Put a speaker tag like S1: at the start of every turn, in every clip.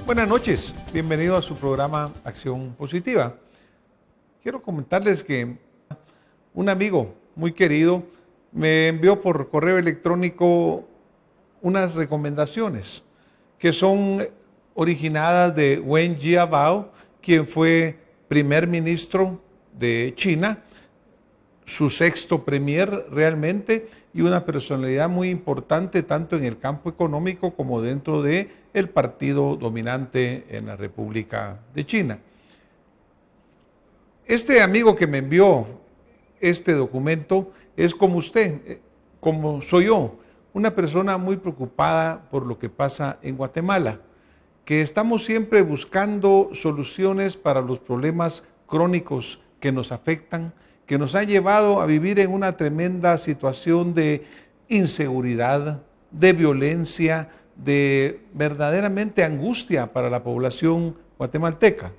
S1: Buenas noches, bienvenido a su programa Acción Positiva. Quiero comentarles que un amigo muy querido me envió por correo electrónico unas recomendaciones que son originadas de Wen Jiabao, quien fue primer ministro de China, su sexto premier realmente, y una personalidad muy importante tanto en el campo económico como dentro del partido dominante en la República de China. Este amigo que me envió este documento es como usted, como soy yo, una persona muy preocupada por lo que pasa en Guatemala, que estamos siempre buscando soluciones para los problemas crónicos que nos afectan, que nos ha llevado a vivir en una tremenda situación de inseguridad, de violencia, de verdaderamente angustia para la población guatemalteca.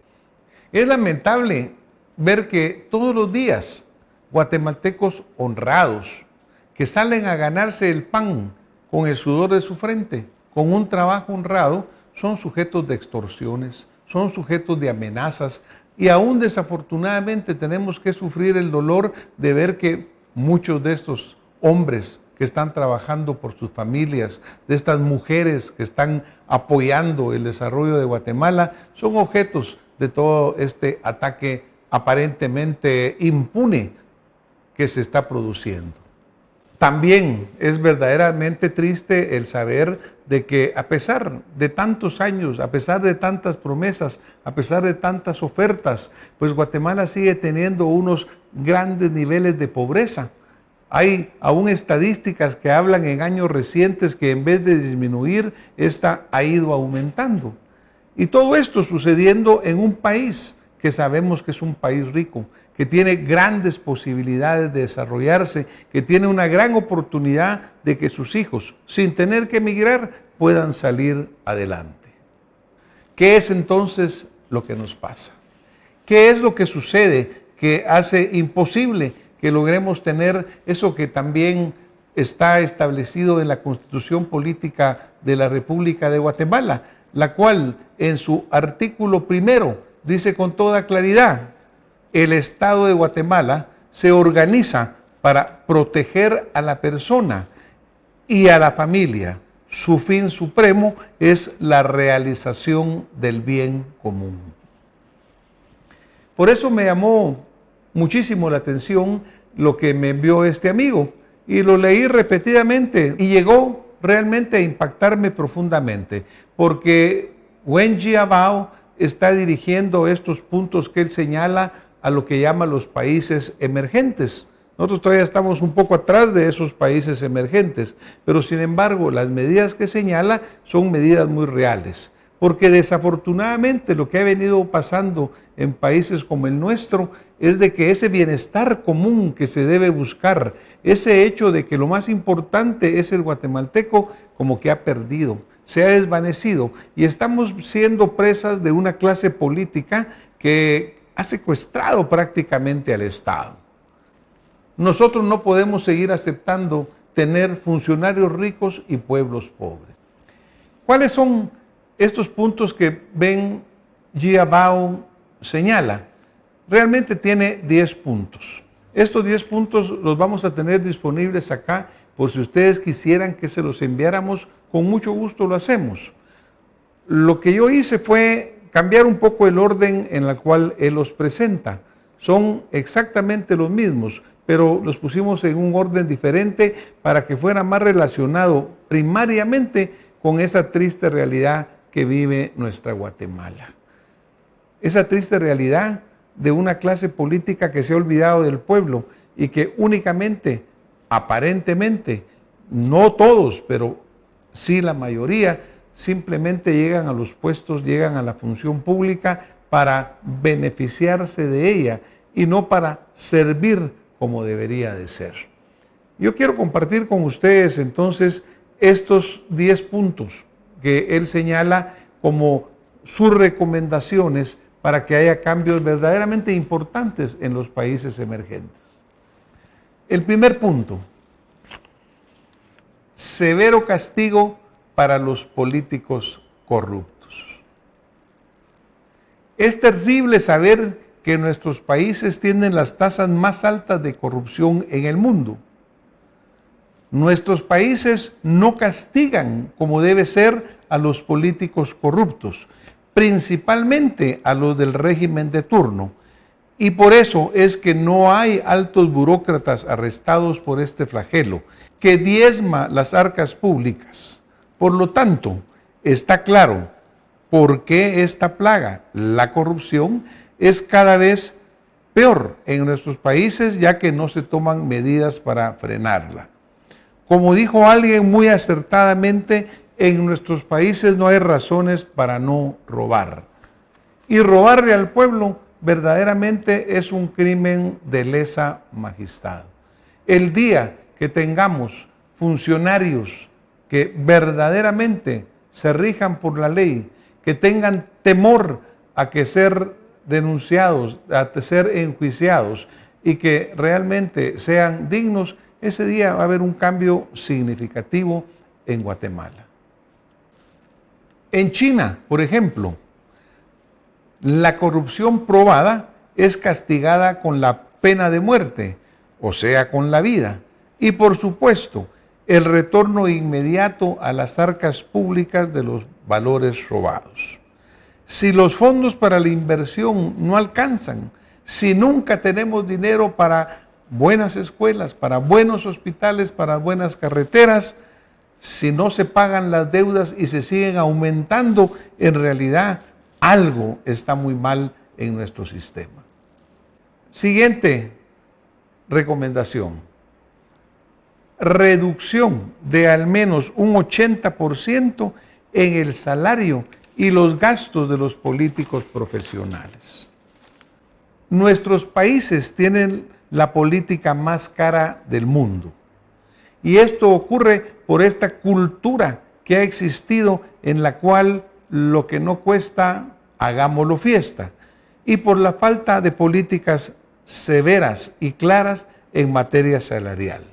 S1: Es lamentable ver que todos los días guatemaltecos honrados, que salen a ganarse el pan con el sudor de su frente, con un trabajo honrado, son sujetos de extorsiones, son sujetos de amenazas, y aún desafortunadamente tenemos que sufrir el dolor de ver que muchos de estos hombres que están trabajando por sus familias, de estas mujeres que están apoyando el desarrollo de Guatemala, son objetos de todo este ataque aparentemente impune que se está produciendo. También es verdaderamente triste el saber de que a pesar de tantos años, a pesar de tantas promesas, a pesar de tantas ofertas, pues Guatemala sigue teniendo unos grandes niveles de pobreza. Hay aún estadísticas que hablan en años recientes que en vez de disminuir, esta ha ido aumentando. Y todo esto sucediendo en un país que sabemos que es un país rico, que tiene grandes posibilidades de desarrollarse, que tiene una gran oportunidad de que sus hijos, sin tener que emigrar, puedan salir adelante. ¿Qué es entonces lo que nos pasa? ¿Qué es lo que sucede que hace imposible que logremos tener eso que también está establecido en la Constitución Política de la República de Guatemala, la cual en su artículo primero dice con toda claridad: el Estado de Guatemala se organiza para proteger a la persona y a la familia. Su fin supremo es la realización del bien común. Por eso me llamó muchísimo la atención lo que me envió este amigo, y lo leí repetidamente y llegó realmente a impactarme profundamente, porque Wen Jiabao está dirigiendo estos puntos que él señala a lo que llama los países emergentes. Nosotros todavía estamos un poco atrás de esos países emergentes, pero sin embargo las medidas que señala son medidas muy reales, porque desafortunadamente lo que ha venido pasando en países como el nuestro es de que ese bienestar común que se debe buscar, ese hecho de que lo más importante es el guatemalteco, como que ha perdido, se ha desvanecido, y estamos siendo presas de una clase política que ha secuestrado prácticamente al Estado. Nosotros no podemos seguir aceptando tener funcionarios ricos y pueblos pobres. ¿Cuáles son estos puntos que Wen Jiabao señala? Realmente tiene 10 puntos. Estos 10 puntos los vamos a tener disponibles acá, por si ustedes quisieran que se los enviáramos, con mucho gusto lo hacemos. Lo que yo hice fue cambiar un poco el orden en el cual él los presenta. Son exactamente los mismos, pero los pusimos en un orden diferente para que fuera más relacionado primariamente con esa triste realidad que vive nuestra Guatemala. Esa triste realidad de una clase política que se ha olvidado del pueblo y que únicamente, aparentemente, no todos, pero sí la mayoría, simplemente llegan a los puestos, llegan a la función pública para beneficiarse de ella y no para servir como debería de ser. Yo quiero compartir con ustedes entonces estos 10 puntos que él señala como sus recomendaciones para que haya cambios verdaderamente importantes en los países emergentes. El primer punto: severo castigo para los políticos corruptos. Es terrible saber que nuestros países tienen las tasas más altas de corrupción en el mundo. Nuestros países no castigan como debe ser a los políticos corruptos, principalmente a los del régimen de turno. Y por eso es que no hay altos burócratas arrestados por este flagelo, que diezma las arcas públicas. Por lo tanto, está claro por qué esta plaga, la corrupción, es cada vez peor en nuestros países, ya que no se toman medidas para frenarla. Como dijo alguien muy acertadamente, en nuestros países no hay razones para no robar. Y robarle al pueblo verdaderamente es un crimen de lesa majestad. El día que tengamos funcionarios que verdaderamente se rijan por la ley, que tengan temor a que ser denunciados, a ser enjuiciados y que realmente sean dignos, ese día va a haber un cambio significativo en Guatemala. En China, por ejemplo, la corrupción probada es castigada con la pena de muerte, o sea, con la vida. Y por supuesto, el retorno inmediato a las arcas públicas de los valores robados. Si los fondos para la inversión no alcanzan, si nunca tenemos dinero para buenas escuelas, para buenos hospitales, para buenas carreteras, si no se pagan las deudas y se siguen aumentando, en realidad algo está muy mal en nuestro sistema. Siguiente recomendación. Reducción de al menos un 80% en el salario y los gastos de los políticos profesionales. Nuestros países tienen la política más cara del mundo. Y esto ocurre por esta cultura que ha existido en la cual lo que no cuesta, hagámoslo fiesta. Y por la falta de políticas severas y claras en materia salarial.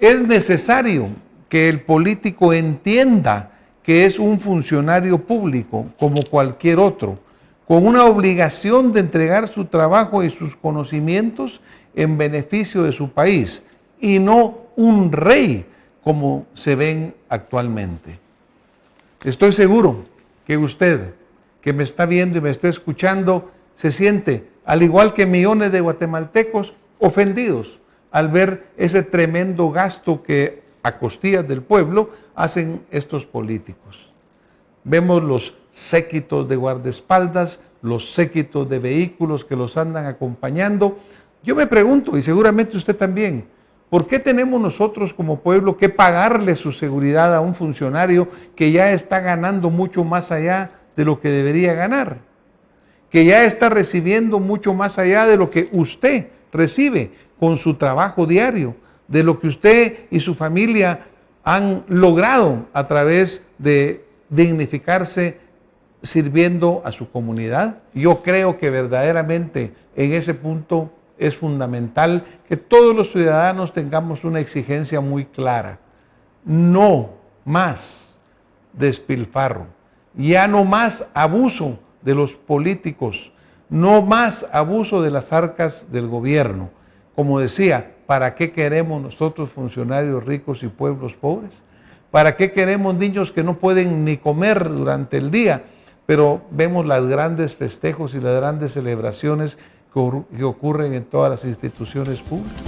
S1: Es necesario que el político entienda que es un funcionario público como cualquier otro, con una obligación de entregar su trabajo y sus conocimientos en beneficio de su país, y no un rey como se ven actualmente. Estoy seguro que usted, que me está viendo y me está escuchando, se siente, al igual que millones de guatemaltecos, ofendidos al ver ese tremendo gasto que a costillas del pueblo hacen estos políticos. Vemos los séquitos de guardaespaldas, los séquitos de vehículos que los andan acompañando. Yo me pregunto, y seguramente usted también, ¿por qué tenemos nosotros como pueblo que pagarle su seguridad a un funcionario que ya está ganando mucho más allá de lo que debería ganar? Que ya está recibiendo mucho más allá de lo que usted recibe con su trabajo diario, de lo que usted y su familia han logrado a través de dignificarse sirviendo a su comunidad. Yo creo que verdaderamente en ese punto es fundamental que todos los ciudadanos tengamos una exigencia muy clara. No más despilfarro, ya no más abuso de los políticos, no más abuso de las arcas del gobierno. Como decía, ¿para qué queremos nosotros funcionarios ricos y pueblos pobres? ¿Para qué queremos niños que no pueden ni comer durante el día? Pero vemos los grandes festejos y las grandes celebraciones que ocurren en todas las instituciones públicas.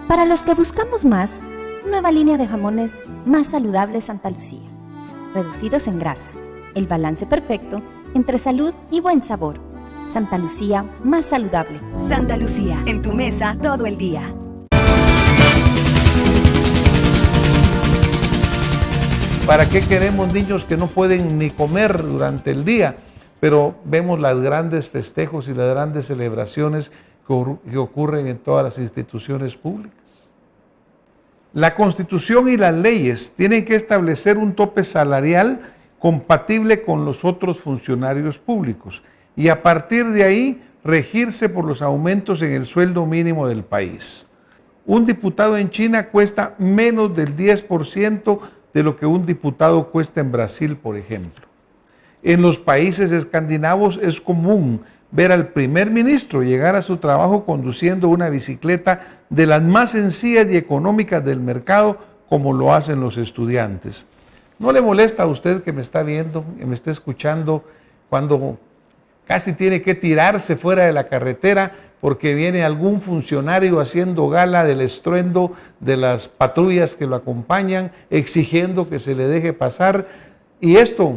S2: Para los que buscamos más, nueva línea de jamones más saludables Santa Lucía, reducidos en grasa, el balance perfecto entre salud y buen sabor. Santa Lucía, más saludable.
S3: Santa Lucía, en tu mesa todo el día.
S1: ¿Para qué queremos niños que no pueden ni comer durante el día? Pero vemos los grandes festejos y las grandes celebraciones que ocurren en todas las instituciones públicas. La Constitución y las leyes tienen que establecer un tope salarial compatible con los otros funcionarios públicos y a partir de ahí regirse por los aumentos en el sueldo mínimo del país. Un diputado en China cuesta menos del 10% de lo que un diputado cuesta en Brasil, por ejemplo. En los países escandinavos es común ver al primer ministro llegar a su trabajo conduciendo una bicicleta de las más sencillas y económicas del mercado, como lo hacen los estudiantes. ¿No le molesta a usted que me está viendo, que me está escuchando, cuando casi tiene que tirarse fuera de la carretera porque viene algún funcionario haciendo gala del estruendo de las patrullas que lo acompañan, exigiendo que se le deje pasar? Y esto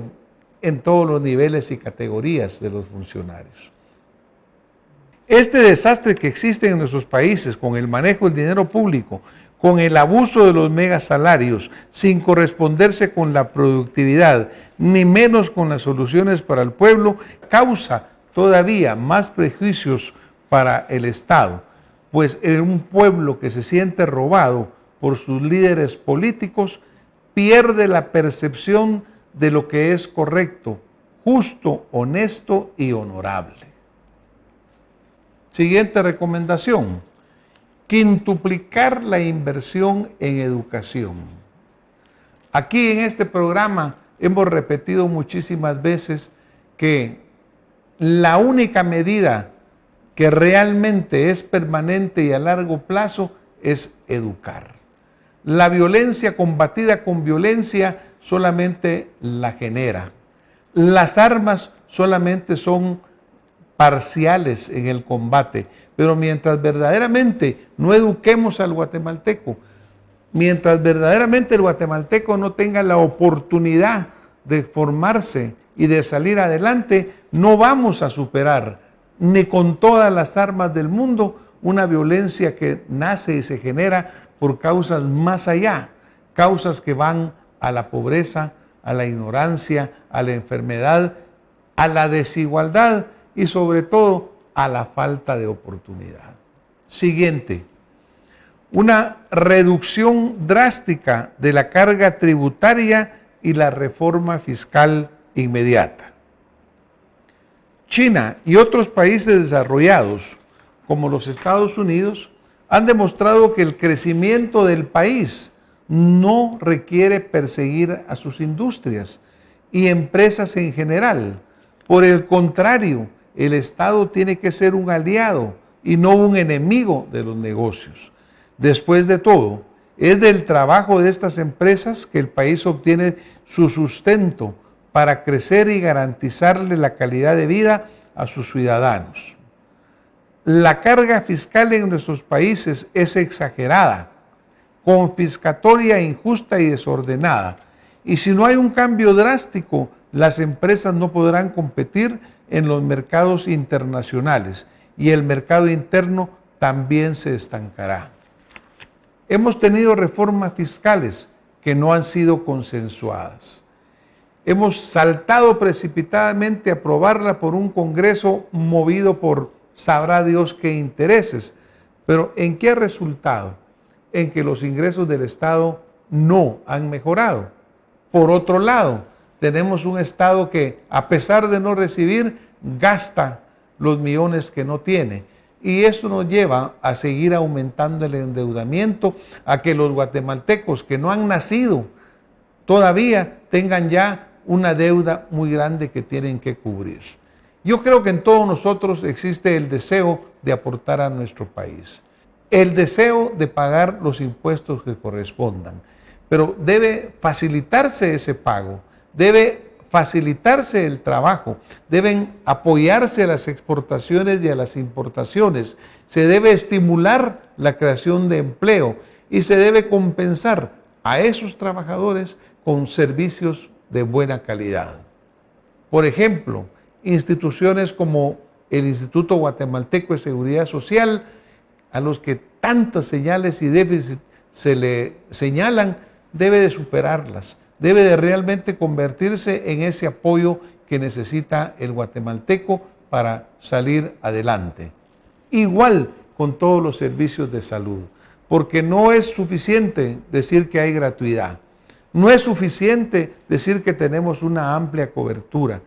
S1: en todos los niveles y categorías de los funcionarios. Este desastre que existe en nuestros países con el manejo del dinero público, con el abuso de los megasalarios, sin corresponderse con la productividad, ni menos con las soluciones para el pueblo, causa todavía más prejuicios para el Estado, pues en un pueblo que se siente robado por sus líderes políticos, pierde la percepción de lo que es correcto, justo, honesto y honorable. Siguiente recomendación: quintuplicar la inversión en educación. Aquí en este programa hemos repetido muchísimas veces que la única medida que realmente es permanente y a largo plazo es educar. La violencia combatida con violencia solamente la genera. Las armas solamente son parciales en el combate, pero mientras verdaderamente no eduquemos al guatemalteco, mientras verdaderamente el guatemalteco no tenga la oportunidad de formarse y de salir adelante, no vamos a superar, ni con todas las armas del mundo, una violencia que nace y se genera por causas más allá, causas que van a la pobreza, a la ignorancia, a la enfermedad, a la desigualdad y sobre todo a la falta de oportunidad. Siguiente, una reducción drástica de la carga tributaria y la reforma fiscal inmediata. China y otros países desarrollados, como los Estados Unidos, han demostrado que el crecimiento del país no requiere perseguir a sus industrias y empresas en general. Por el contrario, el Estado tiene que ser un aliado y no un enemigo de los negocios. Después de todo, es del trabajo de estas empresas que el país obtiene su sustento para crecer y garantizarle la calidad de vida a sus ciudadanos. La carga fiscal en nuestros países es exagerada, confiscatoria, injusta y desordenada. Y si no hay un cambio drástico, las empresas no podrán competir en los mercados internacionales y el mercado interno también se estancará. Hemos tenido reformas fiscales que no han sido consensuadas. Hemos saltado precipitadamente a aprobarla por un Congreso movido por sabrá Dios qué intereses. Pero ¿en qué ha resultado? En que los ingresos del Estado no han mejorado. Por otro lado, tenemos un Estado que, a pesar de no recibir, gasta los millones que no tiene. Y esto nos lleva a seguir aumentando el endeudamiento, a que los guatemaltecos que no han nacido todavía tengan ya una deuda muy grande que tienen que cubrir. Yo creo que en todos nosotros existe el deseo de aportar a nuestro país, el deseo de pagar los impuestos que correspondan, pero debe facilitarse ese pago, debe facilitarse el trabajo, deben apoyarse a las exportaciones y a las importaciones, se debe estimular la creación de empleo y se debe compensar a esos trabajadores con servicios de buena calidad. Por ejemplo, instituciones como el Instituto Guatemalteco de Seguridad Social, a los que tantas señales y déficits se le señalan, debe de superarlas, debe de realmente convertirse en ese apoyo que necesita el guatemalteco para salir adelante. Igual con todos los servicios de salud, porque no es suficiente decir que hay gratuidad, no es suficiente decir que tenemos una amplia cobertura,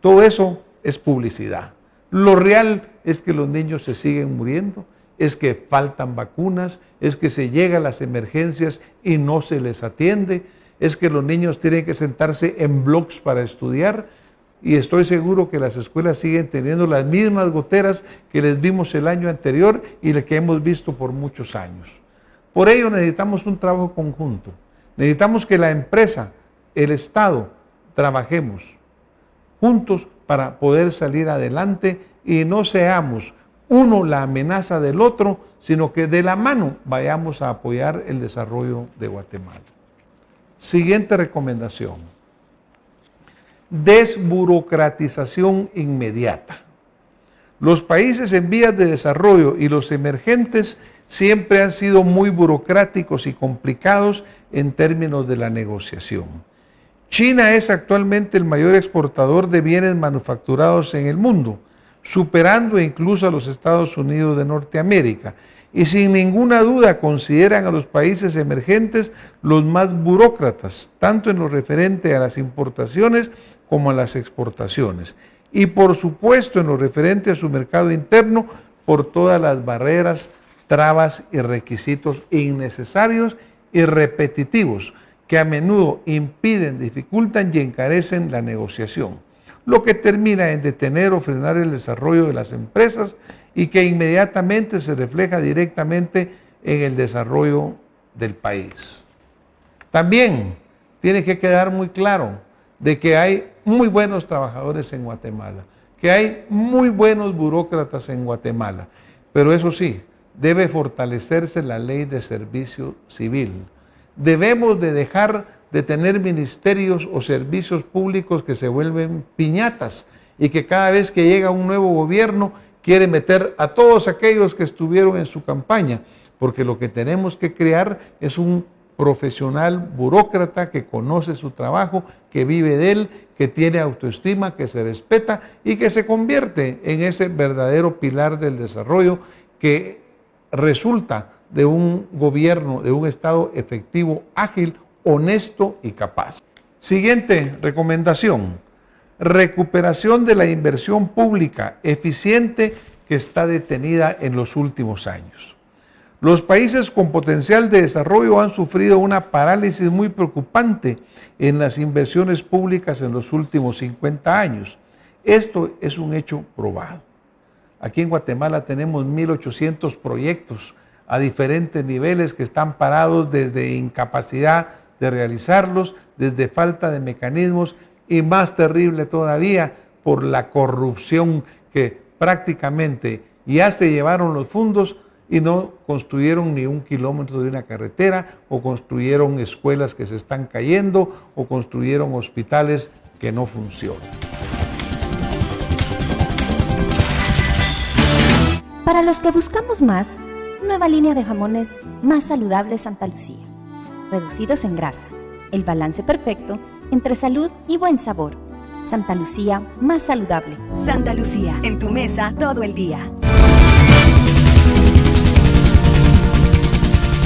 S1: todo eso es publicidad. Lo real es que los niños se siguen muriendo, es que faltan vacunas, es que se llega a las emergencias y no se les atiende, es que los niños tienen que sentarse en bloques para estudiar, y estoy seguro que las escuelas siguen teniendo las mismas goteras que les vimos el año anterior y las que hemos visto por muchos años. Por ello necesitamos un trabajo conjunto. Necesitamos que la empresa, el Estado, trabajemos juntos para poder salir adelante y no seamos uno la amenaza del otro, sino que de la mano vayamos a apoyar el desarrollo de Guatemala. Siguiente recomendación: desburocratización inmediata. Los países en vías de desarrollo y los emergentes siempre han sido muy burocráticos y complicados en términos de la negociación. China es actualmente el mayor exportador de bienes manufacturados en el mundo, superando incluso a los Estados Unidos de Norteamérica, y sin ninguna duda consideran a los países emergentes los más burócratas, tanto en lo referente a las importaciones como a las exportaciones, y por supuesto en lo referente a su mercado interno, por todas las barreras, trabas y requisitos innecesarios y repetitivos que a menudo impiden, dificultan y encarecen la negociación, lo que termina en detener o frenar el desarrollo de las empresas y que inmediatamente se refleja directamente en el desarrollo del país. También tiene que quedar muy claro de que hay muy buenos trabajadores en Guatemala, que hay muy buenos burócratas en Guatemala, pero eso sí, debe fortalecerse la ley de servicio civil. Debemos de dejar de tener ministerios o servicios públicos que se vuelven piñatas y que cada vez que llega un nuevo gobierno quiere meter a todos aquellos que estuvieron en su campaña, porque lo que tenemos que crear es un profesional burócrata que conoce su trabajo, que vive de él, que tiene autoestima, que se respeta y que se convierte en ese verdadero pilar del desarrollo que resulta de un gobierno, de un Estado efectivo, ágil, honesto y capaz. Siguiente recomendación: recuperación de la inversión pública eficiente que está detenida en los últimos años. Los países con potencial de desarrollo han sufrido una parálisis muy preocupante en las inversiones públicas en los últimos 50 años. Esto es un hecho probado. Aquí en Guatemala tenemos 1.800 proyectos a diferentes niveles que están parados desde incapacidad de realizarlos, desde falta de mecanismos y más terrible todavía por la corrupción que prácticamente ya se llevaron los fondos y no construyeron ni un kilómetro de una carretera, o construyeron escuelas que se están cayendo, o construyeron hospitales que no funcionan.
S2: Para los que buscamos más, nueva línea de jamones más saludables Santa Lucía, reducidos en grasa, el balance perfecto entre salud y buen sabor. Santa Lucía más saludable.
S3: Santa Lucía, en tu mesa todo el día.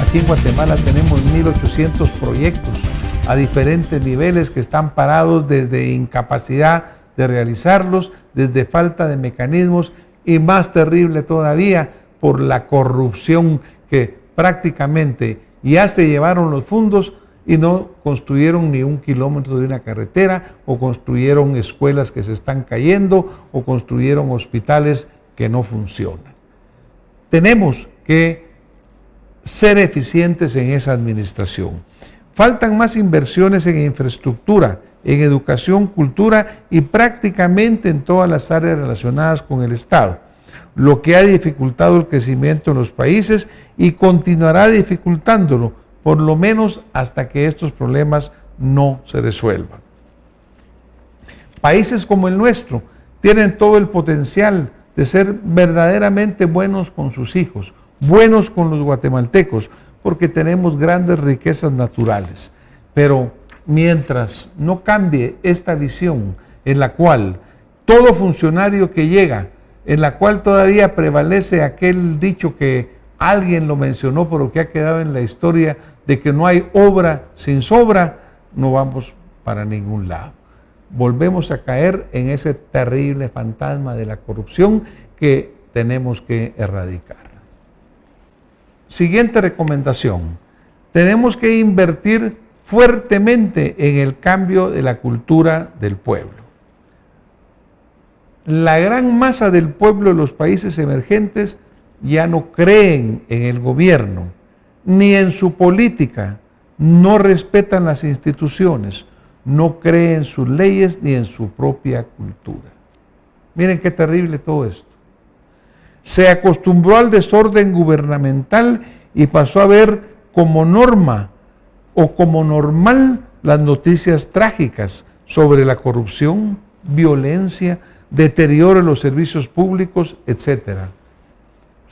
S1: Aquí en Guatemala tenemos 1.800 proyectos a diferentes niveles que están parados desde incapacidad de realizarlos, desde falta de mecanismos y más terrible todavía por la corrupción que prácticamente ya se llevaron los fondos y no construyeron ni un kilómetro de una carretera, o construyeron escuelas que se están cayendo, o construyeron hospitales que no funcionan. Tenemos que ser eficientes en esa administración. Faltan más inversiones en infraestructura, en educación, cultura y prácticamente en todas las áreas relacionadas con el Estado, lo que ha dificultado el crecimiento en los países y continuará dificultándolo, por lo menos hasta que estos problemas no se resuelvan. Países como el nuestro tienen todo el potencial de ser verdaderamente buenos con sus hijos, buenos con los guatemaltecos, porque tenemos grandes riquezas naturales. Pero mientras no cambie esta visión en la cual todo funcionario que llega, en la cual todavía prevalece aquel dicho que alguien lo mencionó pero que ha quedado en la historia de que no hay obra sin sobra, no vamos para ningún lado. Volvemos a caer en ese terrible fantasma de la corrupción que tenemos que erradicar. Siguiente recomendación: tenemos que invertir fuertemente en el cambio de la cultura del pueblo. La gran masa del pueblo de los países emergentes ya no creen en el gobierno, ni en su política, no respetan las instituciones, no creen en sus leyes ni en su propia cultura. Miren qué terrible todo esto. Se acostumbró al desorden gubernamental y pasó a ver como norma o como normal las noticias trágicas sobre la corrupción, violencia, deterioro en los servicios públicos, etc.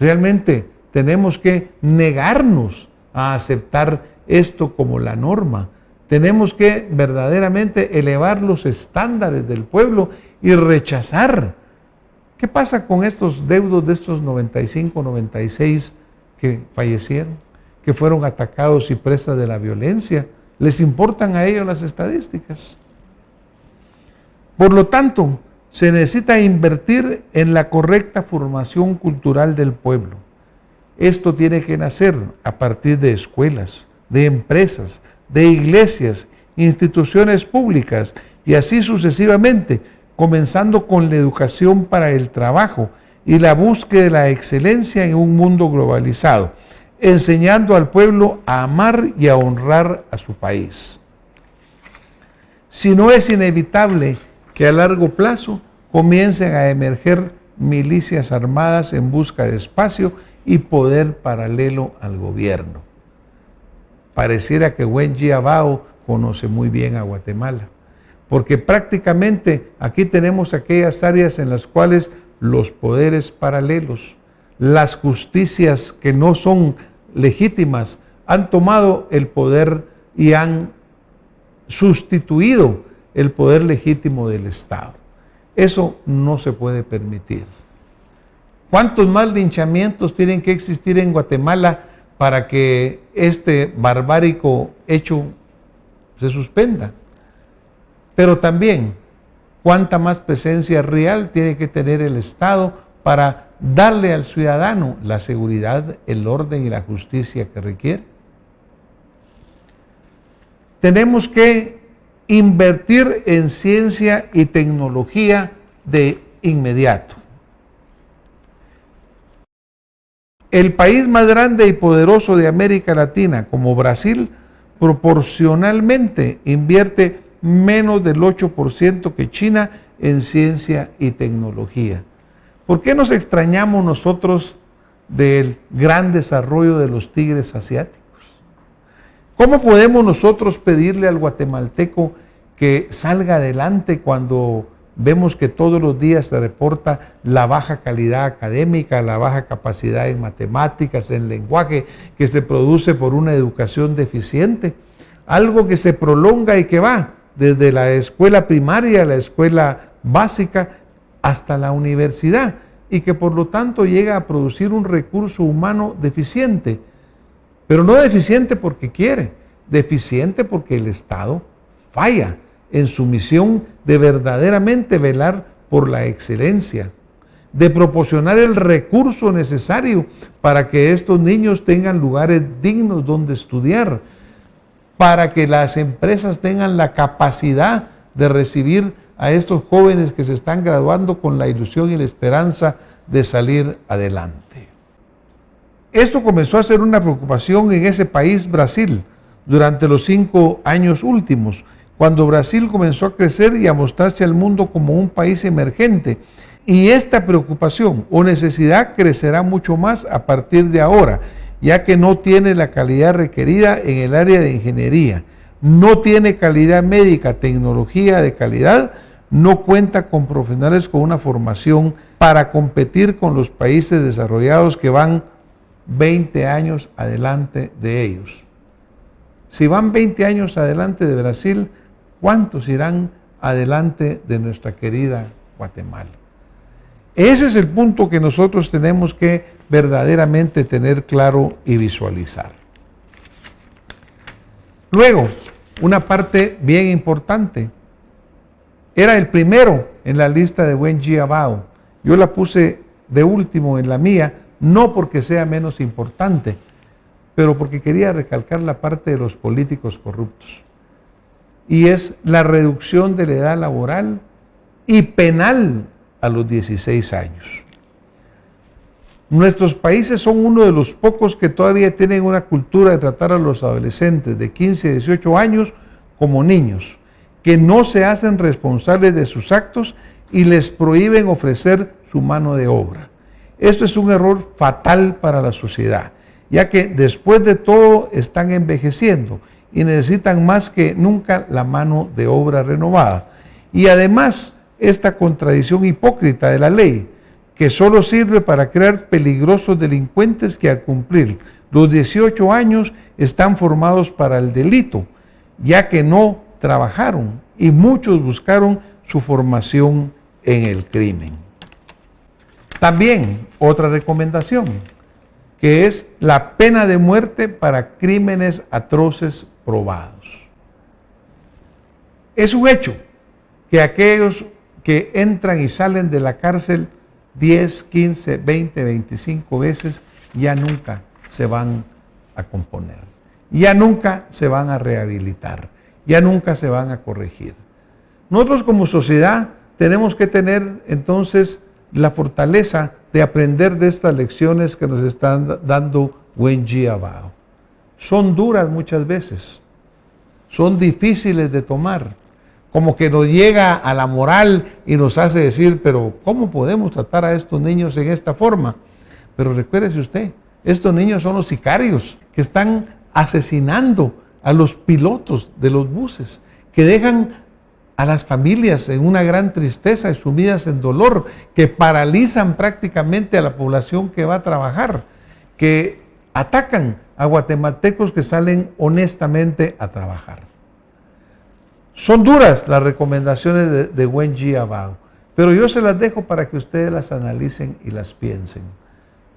S1: Realmente tenemos que negarnos a aceptar esto como la norma. Tenemos que verdaderamente elevar los estándares del pueblo y rechazar. ¿Qué pasa con estos deudos de estos 95, 96 que fallecieron, que fueron atacados y presas de la violencia? ¿Les importan a ellos las estadísticas? Por lo tanto, se necesita invertir en la correcta formación cultural del pueblo. Esto tiene que nacer a partir de escuelas, de empresas, de iglesias, instituciones públicas y así sucesivamente, comenzando con la educación para el trabajo y la búsqueda de la excelencia en un mundo globalizado, enseñando al pueblo a amar y a honrar a su país. Si no, es inevitable que a largo plazo comiencen a emerger milicias armadas en busca de espacio y poder paralelo al gobierno. Pareciera que Wen Jiabao conoce muy bien a Guatemala, porque prácticamente aquí tenemos aquellas áreas en las cuales los poderes paralelos, las justicias que no son legítimas, han tomado el poder y han sustituido el poder legítimo del Estado. Eso no se puede permitir. ¿Cuántos más linchamientos tienen que existir en Guatemala para que este barbárico hecho se suspenda? Pero también, ¿cuánta más presencia real tiene que tener el Estado para darle al ciudadano la seguridad, el orden y la justicia que requiere? Tenemos que invertir en ciencia y tecnología de inmediato. El país más grande y poderoso de América Latina, como Brasil, proporcionalmente invierte menos del 8% que China en ciencia y tecnología. ¿Por qué nos extrañamos nosotros del gran desarrollo de los tigres asiáticos? ¿Cómo podemos nosotros pedirle al guatemalteco que salga adelante cuando vemos que todos los días se reporta la baja calidad académica, la baja capacidad en matemáticas, en lenguaje, que se produce por una educación deficiente? Algo que se prolonga y que va desde la escuela primaria, la escuela básica, hasta la universidad, y que por lo tanto llega a producir un recurso humano deficiente. Pero no deficiente porque quiere, deficiente porque el Estado falla en su misión de verdaderamente velar por la excelencia, de proporcionar el recurso necesario para que estos niños tengan lugares dignos donde estudiar, para que las empresas tengan la capacidad de recibir a estos jóvenes que se están graduando con la ilusión y la esperanza de salir adelante. Esto comenzó a ser una preocupación en ese país, Brasil, durante los 5 años últimos, cuando Brasil comenzó a crecer y a mostrarse al mundo como un país emergente. Y esta preocupación o necesidad crecerá mucho más a partir de ahora, ya que no tiene la calidad requerida en el área de ingeniería, no tiene calidad médica, tecnología de calidad, no cuenta con profesionales con una formación para competir con los países desarrollados que van 20 años adelante de ellos. Si van 20 años adelante de Brasil, ¿cuántos irán adelante de nuestra querida Guatemala? Ese es el punto que nosotros tenemos que verdaderamente tener claro y visualizar. Luego, una parte bien importante. Era el primero en la lista de Wen Jiabao. Yo la puse de último en la mía, no porque sea menos importante, pero porque quería recalcar la parte de los políticos corruptos. y es la reducción de la edad laboral y penal a los 16 años. Nuestros países son uno de los pocos que todavía tienen una cultura de tratar a los adolescentes de 15 a 18 años como niños, que no se hacen responsables de sus actos y les prohíben ofrecer su mano de obra. Esto es un error fatal para la sociedad, ya que después de todo están envejeciendo y necesitan más que nunca la mano de obra renovada. Y además, esta contradicción hipócrita de la ley, que solo sirve para crear peligrosos delincuentes que al cumplir los 18 años están formados para el delito, ya que no trabajaron y muchos buscaron su formación en el crimen. También otra recomendación, que es la pena de muerte para crímenes atroces probados. Es un hecho que aquellos que entran y salen de la cárcel 10, 15, 20, 25 veces, ya nunca se van a componer, ya nunca se van a rehabilitar, ya nunca se van a corregir. Nosotros como sociedad tenemos que tener entonces la fortaleza de aprender de estas lecciones que nos están dando Wen Jiabao. Son duras muchas veces, son difíciles de tomar, como que nos llega a la moral y nos hace decir, pero ¿cómo podemos tratar a estos niños en esta forma? Pero recuérdese usted, estos niños son los sicarios que están asesinando a los pilotos de los buses, que dejan a las familias en una gran tristeza y sumidas en dolor, que paralizan prácticamente a la población que va a trabajar, que atacan a guatemaltecos que salen honestamente a trabajar. Son duras las recomendaciones de Wen Jiabao, pero yo se las dejo para que ustedes las analicen y las piensen,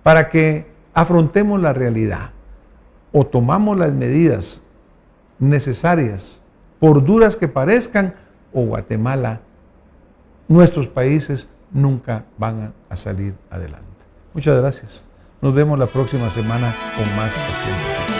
S1: para que afrontemos la realidad. O tomamos las medidas necesarias, por duras que parezcan, o Guatemala, nuestros países nunca van a salir adelante. Muchas gracias. Nos vemos la próxima semana con más Acción Social.